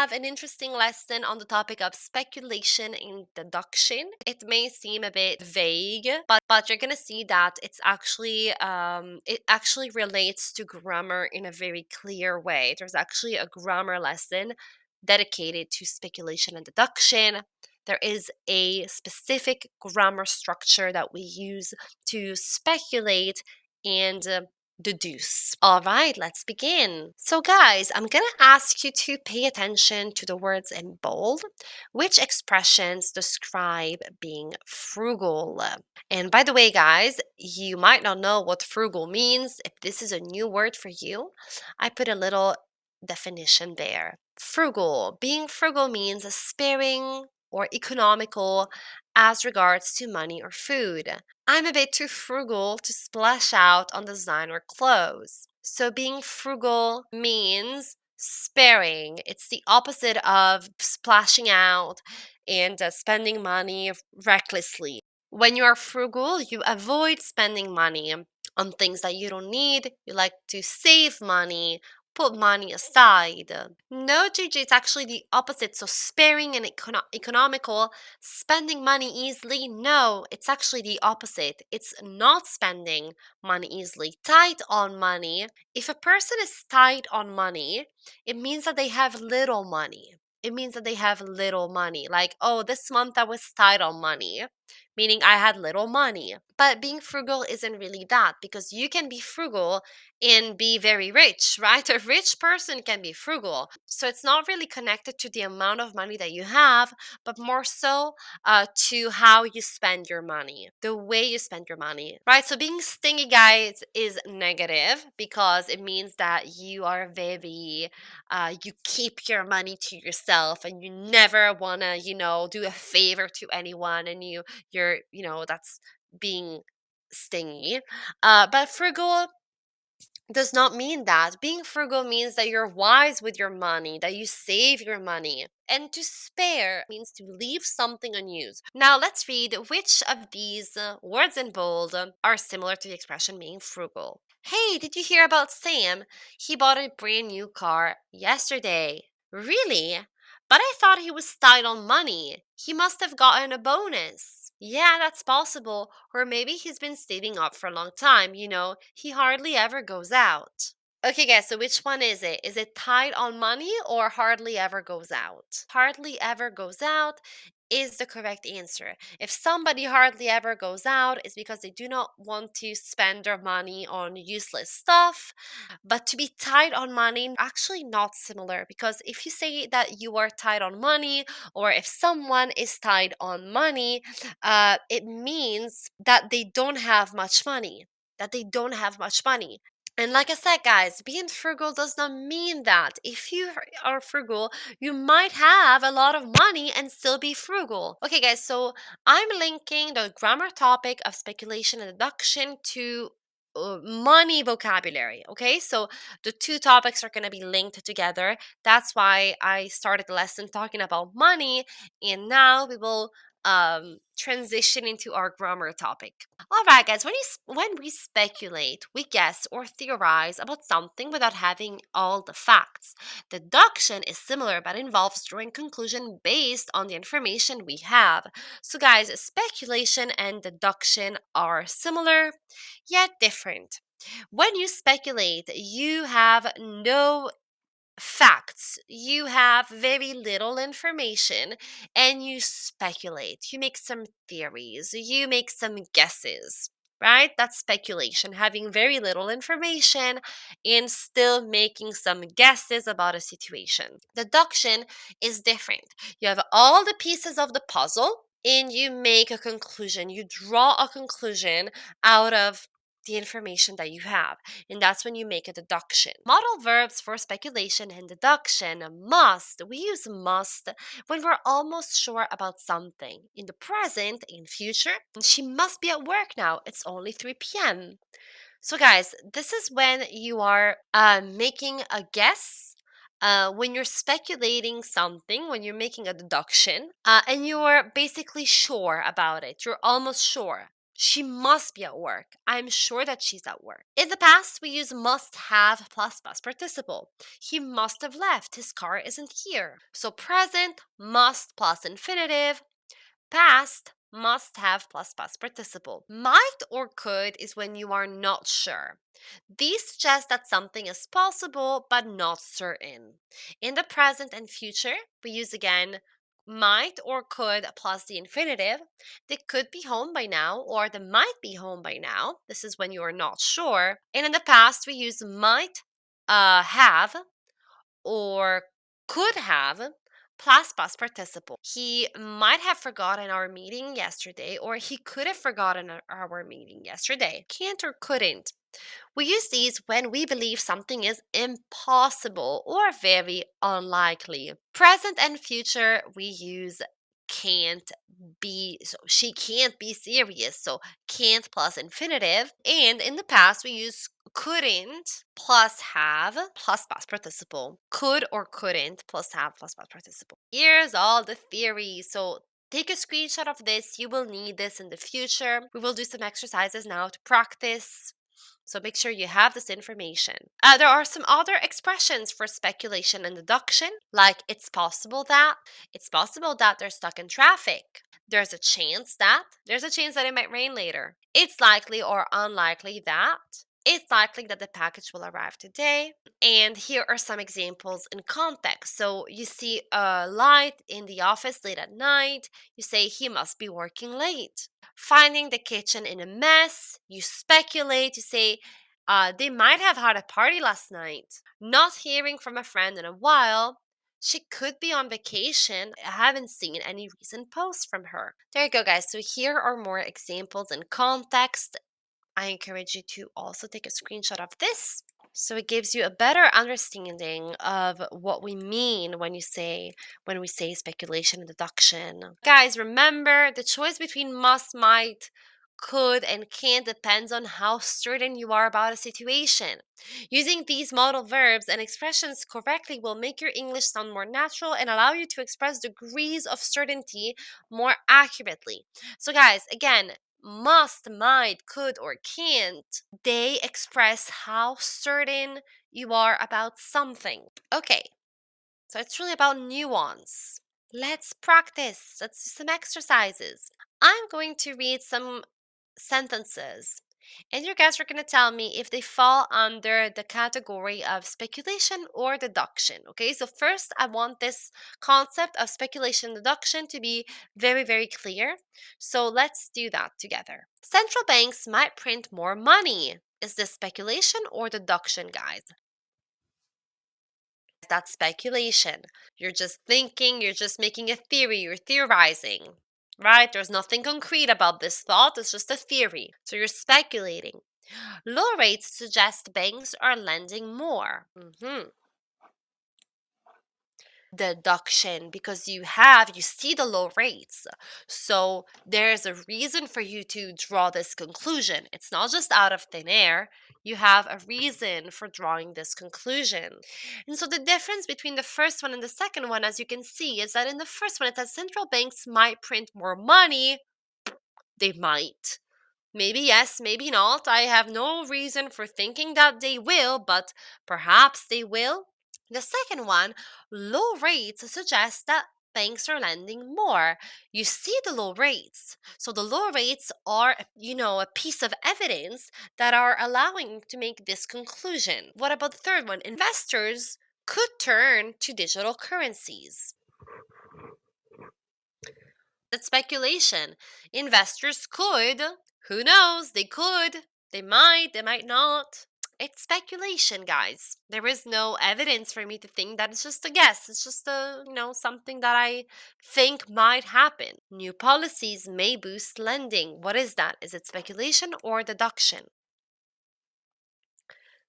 have an interesting lesson on the topic of speculation and deduction. It may seem a bit vague, but you're gonna see that it actually relates to grammar in a very clear way. There's actually a grammar lesson dedicated to speculation and deduction. There is a specific grammar structure that we use to speculate and deduce. All right, let's begin. So, guys, I'm gonna ask you to pay attention to the words in bold, which expressions describe being frugal. And by the way, guys, you might not know what frugal means. If this is a new word for you, I put a little definition there. Frugal. Being frugal means sparing or economical as regards to money or food. I'm a bit too frugal to splash out on design or clothes. So being frugal means sparing. It's the opposite of splashing out and spending money recklessly. When you are frugal, you avoid spending money on things that you don't need. You like to save money, put money aside. No, Gigi, it's actually the opposite. So sparing and economical, spending money easily. No, it's actually the opposite. It's not spending money easily. Tight on money. If a person is tight on money, it means that they have little money. It means that they have little money. Like, oh, this month I was tight on money, meaning I had little money. But being frugal isn't really that, because you can be frugal and be very rich, right? A rich person can be frugal. So it's not really connected to the amount of money that you have, but more so to how you spend your money, the way you spend your money, right? So being stingy, guys, is negative because it means that you are very, you keep your money to yourself and you never want to, do a favor to anyone, and that's being stingy. But frugal does not mean that. Being frugal means that you're wise with your money, that you save your money. And to spare means to leave something unused. Now let's read which of these words in bold are similar to the expression being frugal. Hey, did you hear about Sam? He bought a brand new car yesterday. Really? But I thought he was tight on money. He must have gotten a bonus. Yeah, that's possible. Or maybe he's been saving up for a long time. He hardly ever goes out. Okay, guys, so which one is it? Is it tight on money or hardly ever goes out? Hardly ever goes out is the correct answer. If somebody hardly ever goes out, it's because they do not want to spend their money on useless stuff. But to be tight on money, actually not similar, because if you say that you are tight on money, or if someone is tight on money, it means that they don't have much money. That they don't have much money. And like I said, guys, being frugal does not mean that. If you are frugal, you might have a lot of money and still be frugal. Okay, guys, so I'm linking the grammar topic of speculation and deduction to money vocabulary. Okay, so the two topics are going to be linked together. That's why I started the lesson talking about money, and now we will transition into our grammar topic. All right, guys, when we speculate, we guess or theorize about something without having all the facts. Deduction is similar but involves drawing conclusion based on the information we have. So, guys, speculation and deduction are similar yet different. When you speculate, you have no facts. You have very little information and you speculate. You make some theories. You make some guesses, right? That's speculation, having very little information and still making some guesses about a situation. Deduction is different. You have all the pieces of the puzzle and you make a conclusion. You draw a conclusion out of the information that you have, and that's when you make a deduction. Modal verbs for speculation and deduction. Must. We use must when we're almost sure about something. In the present, in future, she must be at work now. It's only 3 p.m. So, guys, this is when you are making a guess. When you're speculating something, when you're making a deduction, and you're basically sure about it, you're almost sure. She must be at work. I'm sure that she's at work. In the past, we use must have plus past participle. He must have left. His car isn't here. So present, must plus infinitive. Past, must have plus past participle. Might or could is when you are not sure. These suggest that something is possible but not certain. In the present and future, we use again might or could plus the infinitive. They could be home by now or they might be home by now. This is when you are not sure. And in the past, we use might have or could have plus past participle. He might have forgotten our meeting yesterday, or he could have forgotten our meeting yesterday. Can't or couldn't. We use these when we believe something is impossible or very unlikely. Present and future, we use can't be. So she can't be serious. So can't plus infinitive. And in the past, we use couldn't plus have plus past participle. Could or couldn't plus have plus past participle. Here's all the theories. So take a screenshot of this. You will need this in the future. We will do some exercises now to practice. So make sure you have this information. There are some other expressions for speculation and deduction, like it's possible that they're stuck in traffic. There's a chance that it might rain later. It's likely or unlikely that. It's likely that the package will arrive today. And here are some examples in context. So you see a light in the office late at night. You say he must be working late. Finding the kitchen in a mess. You speculate. You say they might have had a party last night. Not hearing from a friend in a while. She could be on vacation. I haven't seen any recent posts from her. There you go, guys. So here are more examples in context. I encourage you to also take a screenshot of this so it gives you a better understanding of what we mean when we say speculation and deduction. Guys, remember the choice between must, might, could, and can't depends on how certain you are about a situation. Using these modal verbs and expressions correctly will make your English sound more natural and allow you to express degrees of certainty more accurately. So guys, again, must, might, could, or can't, they express how certain you are about something. Okay, so it's really about nuance. Let's practice. Let's do some exercises. I'm going to read some sentences, and you guys are going to tell me if they fall under the category of speculation or deduction. Okay, so first, I want this concept of speculation and deduction to be very, very clear. So let's do that together. Central banks might print more money. Is this speculation or deduction, guys? That's speculation. You're just thinking, you're just making a theory, you're theorizing, right? There's nothing concrete about this thought, it's just a theory. So you're speculating. Low rates suggest banks are lending more. Deduction, because you see the low rates, so there's a reason for you to draw this conclusion. It's not just out of thin air. You have a reason for drawing this conclusion. And so the difference between the first one and the second one, as you can see, is that in the first one it says central banks might print more money. They might. Maybe yes, maybe not. I have no reason for thinking that they will, but perhaps they will. The second one, low rates suggest that banks are lending more. You see the low rates. So the low rates are, a piece of evidence that are allowing to make this conclusion. What about the third one? Investors could turn to digital currencies. That's speculation. Investors could. Who knows? They could. They might not. It's speculation, guys. There is no evidence for me to think that it's just a guess. It's just something that I think might happen. New policies may boost lending. What is that? Is it speculation or deduction?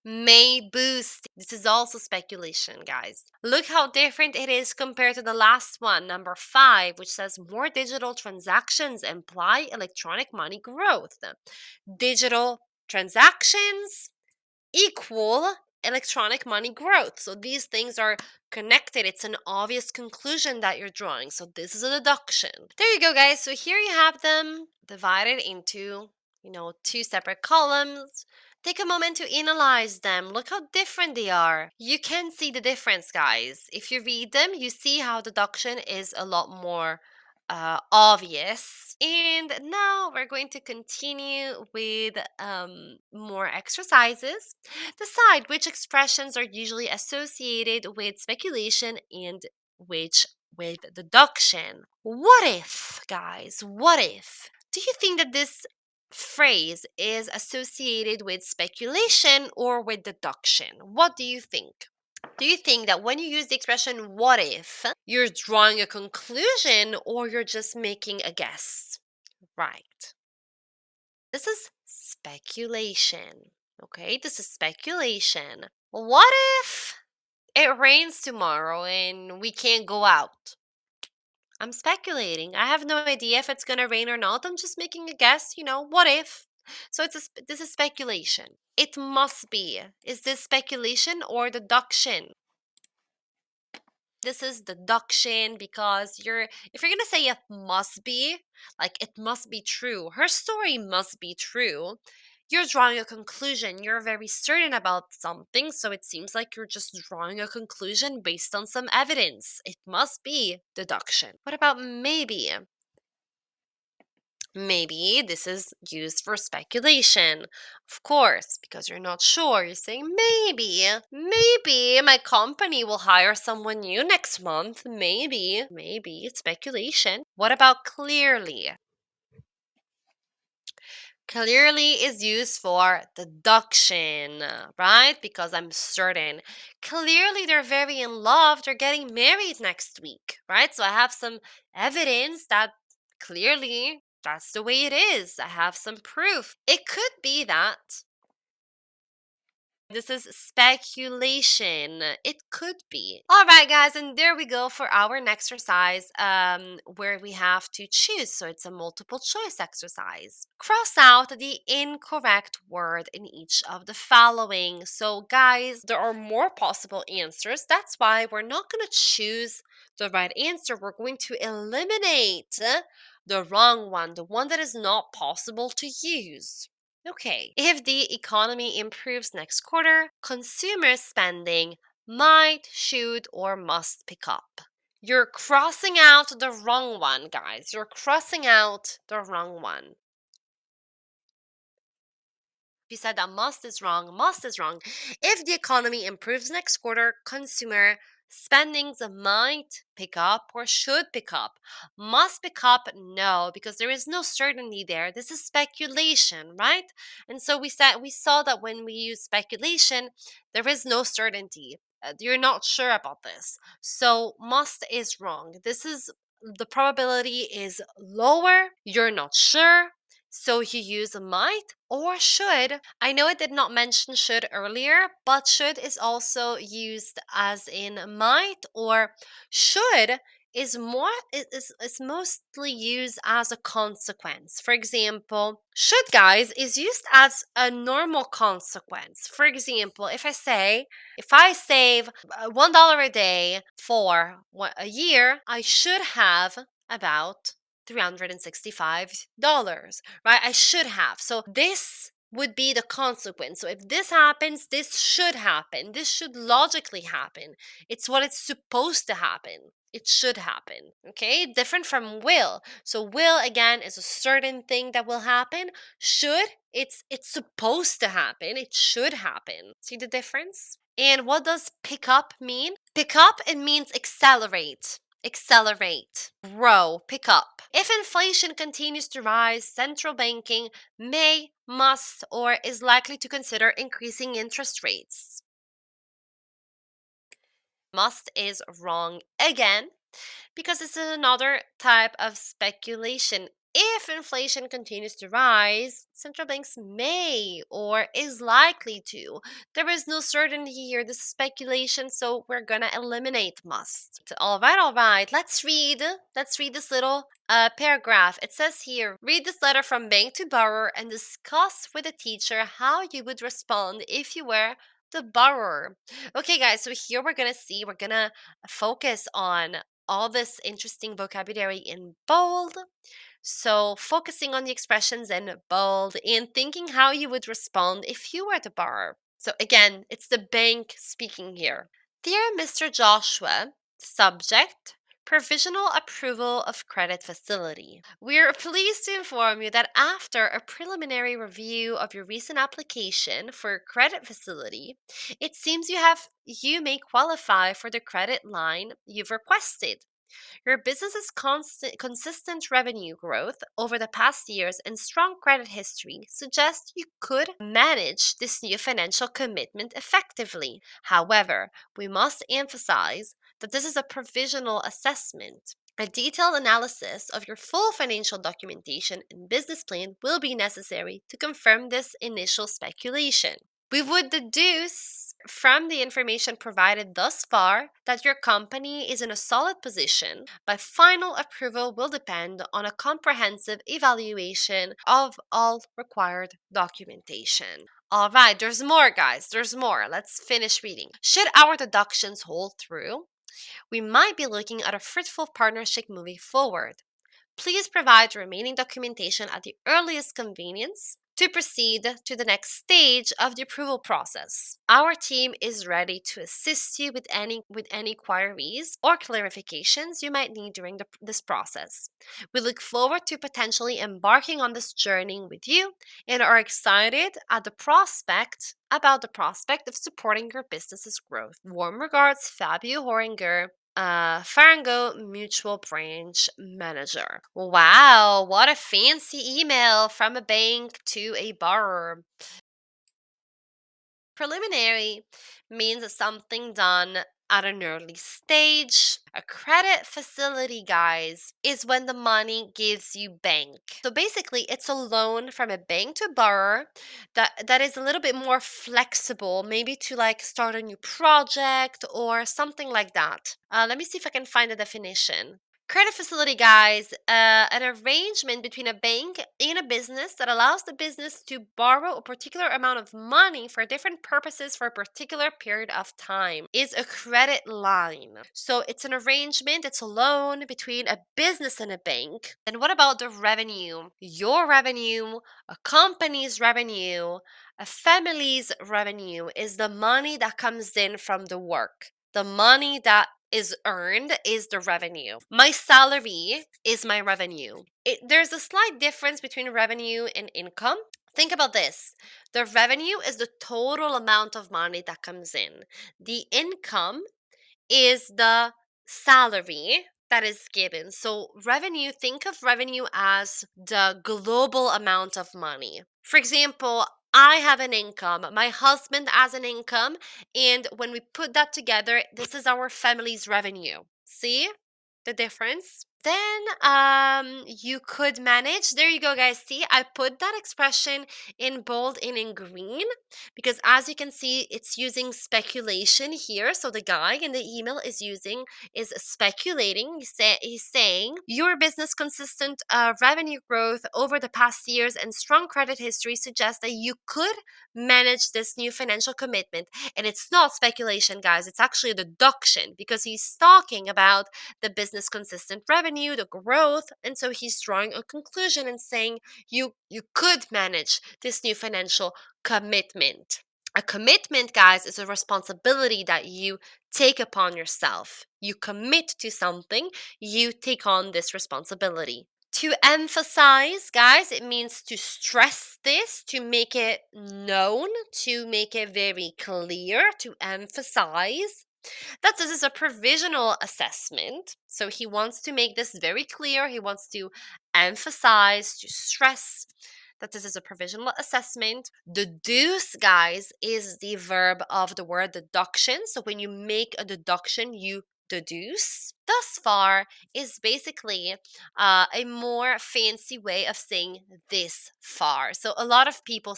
May boost. This is also speculation, guys. Look how different it is compared to the last one, number 5, which says more digital transactions imply electronic money growth. Digital transactions equal electronic money growth. So these things are connected. It's an obvious conclusion that you're drawing. So this is a deduction. There you go, guys. So here you have them divided into, two separate columns. Take a moment to analyze them. Look how different they are. You can see the difference, guys. If you read them, you see how deduction is a lot more obvious. And now we're going to continue with more exercises. Decide which expressions are usually associated with speculation and which with deduction. What if, guys? What if? Do you think that this phrase is associated with speculation or with deduction? What do you think? Do you think that when you use the expression what if, you're drawing a conclusion or you're just making a guess? Right. This is speculation. Okay, this is speculation. What if it rains tomorrow and we can't go out? I'm speculating. I have no idea if it's going to rain or not. I'm just making a guess, what if? So this is speculation. It must be. Is this speculation or deduction? This is deduction because if you're gonna say it must be, like it must be true, her story must be true, you're drawing a conclusion. You're very certain about something, so it seems like you're just drawing a conclusion based on some evidence. It must be deduction. What about maybe? Maybe this is used for speculation. Of course, because you're not sure. You're saying maybe my company will hire someone new next month. Maybe it's speculation. What about clearly? Clearly is used for deduction, right? Because I'm certain. Clearly, they're very in love. They're getting married next week, right? So I have some evidence that clearly that's the way it is. I have some proof. It could be that this is speculation. It could be. All right, guys, and there we go for our next exercise where we have to choose. So it's a multiple choice exercise. Cross out the incorrect word in each of the following. So, guys, there are more possible answers. That's why we're not going to choose the right answer. We're going to eliminate the wrong one, the one that is not possible to use. Okay, if the economy improves next quarter, consumer spending might, should, or must pick up. You're crossing out the wrong one, guys. You're crossing out the wrong one. You said that must is wrong. Must is wrong. If the economy improves next quarter, consumer spendings might pick up or should pick up. Must pick up, no, because there is no certainty there. This is speculation, right? And so we saw that when we use speculation, there is no certainty. You're not sure about this. So must is wrong. The probability is lower. You're not sure. So you use might or should. I know I did not mention should earlier, but should is also used as in might, or should is mostly used as a consequence. For example, should, guys, is used as a normal consequence. For example, if I save $1 a day for a year, I should have about $365, right? I should have. So this would be the consequence. So if this happens, this should happen. This should logically happen. It's what it's supposed to happen. It should happen. Okay? Different from will. So will, again, is a certain thing that will happen. Should, it's supposed to happen. It should happen. See the difference? And what does pick up mean? Pick up, it means accelerate. Accelerate, grow, pick up. If inflation continues to rise, central banking may, must, or is likely to consider increasing interest rates. Must is wrong again because this is another type of speculation. If inflation continues to rise, central banks may or is likely to. There is no certainty here. This is speculation, so we're gonna eliminate must. All right. Let's read this little paragraph. It says here, read this letter from bank to borrower and discuss with the teacher how you would respond if you were the borrower. Okay, guys, so here we're gonna focus on all this interesting vocabulary in bold. So, focusing on the expressions in bold and thinking how you would respond if you were the borrower. So, again, it's the bank speaking here. Dear Mr. Joshua, subject, provisional approval of credit facility. We're pleased to inform you that after a preliminary review of your recent application for a credit facility, it seems you may qualify for the credit line you've requested. Your business's consistent revenue growth over the past years and strong credit history suggest you could manage this new financial commitment effectively. However, we must emphasize that this is a provisional assessment. A detailed analysis of your full financial documentation and business plan will be necessary to confirm this initial speculation. We would deduce from the information provided thus far that your company is in a solid position, but final approval will depend on a comprehensive evaluation of all required documentation. All right, there's more, guys. There's more. Let's finish reading. Should our deductions hold through, we might be looking at a fruitful partnership moving forward. Please provide the remaining documentation at the earliest convenience to proceed to the next stage of the approval process. Our team is ready to assist you with any queries or clarifications you might need during this process. We look forward to potentially embarking on this journey with you and are excited at the prospect of supporting your business's growth. Warm regards, Fabio Horinger, Farango Mutual Branch Manager. Wow, what a fancy email from a bank to a borrower. Preliminary means something done at an early stage. A credit facility, guys, is when the money gives you bank. So basically, it's a loan from a bank to a borrower that is a little bit more flexible, maybe to like start a new project or something like that. Let me see if I can find a definition. Credit facility, guys, an arrangement between a bank and a business that allows the business to borrow a particular amount of money for different purposes for a particular period of time is a credit line. So it's an arrangement, it's a loan between a business and a bank. And what about the revenue? Your revenue, a company's revenue, a family's revenue is the money that comes in from the work. The money that is earned is the revenue. My salary is my revenue. There's a slight difference between revenue and income. Think about this. The revenue is the total amount of money that comes in. The income is the salary that is given. So, revenue, think of revenue as the global amount of money. For example, I have an income, my husband has an income, and when we put that together, this is our family's revenue. See the difference? Then you could manage. There you go, guys. See, I put that expression in bold and in green because as you can see, it's using speculation here. So the guy in the email is speculating. He's saying your business consistent revenue growth over the past years and strong credit history suggests that you could manage this new financial commitment. And it's not speculation, guys. It's actually a deduction because he's talking about the business consistent revenue, the growth, and so he's drawing a conclusion and saying you could manage this new financial commitment. A commitment, guys, is a responsibility that you take upon yourself. You commit to something, you take on this responsibility. To emphasize, guys, it means to stress this, to make it known, to make it very clear, to emphasize that this is a provisional assessment. So he wants to make this very clear. He wants to emphasize, to stress that this is a provisional assessment. Deduce, guys, is the verb of the word deduction. So when you make a deduction, you deduce. Thus far is basically a more fancy way of saying this far. So a lot of people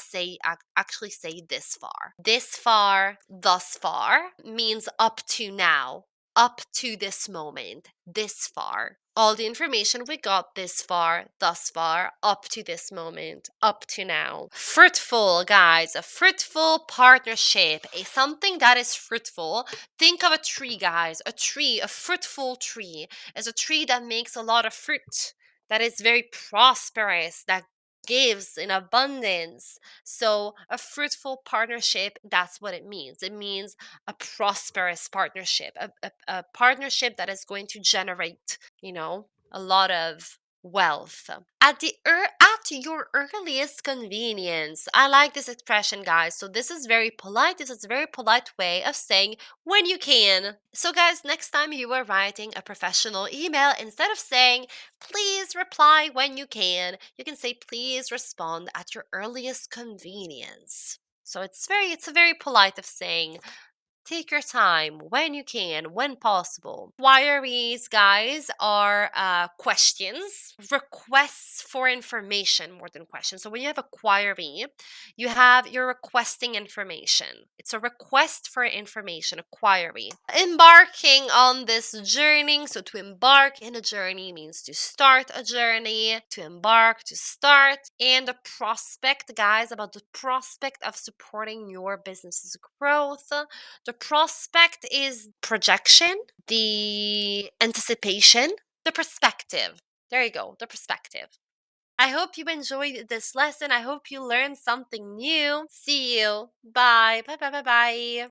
actually say this far. This far, thus far means up to now, up to this moment, this far. all the information we got thus far, up to this moment, up to now. Fruitful, guys, a fruitful partnership, something that is fruitful. Think of a tree, guys, a fruitful tree is a tree that makes a lot of fruit, that is very prosperous, that gives in abundance. So a fruitful partnership, that's what it means. It means a prosperous partnership, a partnership that is going to generate, a lot of wealth at your earliest convenience. I like this expression, guys. So this is very polite. This is a very polite way of saying when you can. So guys, next time you are writing a professional email, instead of saying please reply when you can say please respond at your earliest convenience. So it's a very polite of saying take your time when you can, when possible. Queries, guys, are questions, requests for information more than questions. So when you have a query, you're requesting information. It's a request for information, a query. Embarking on this journey. So to embark in a journey means to start a journey, to embark, to start. And the prospect, guys, about the prospect of supporting your business's growth. The prospect is projection, the anticipation, the perspective. There you go, the perspective. I hope you enjoyed this lesson. I hope you learned something new. See you. Bye. Bye, bye, bye, bye.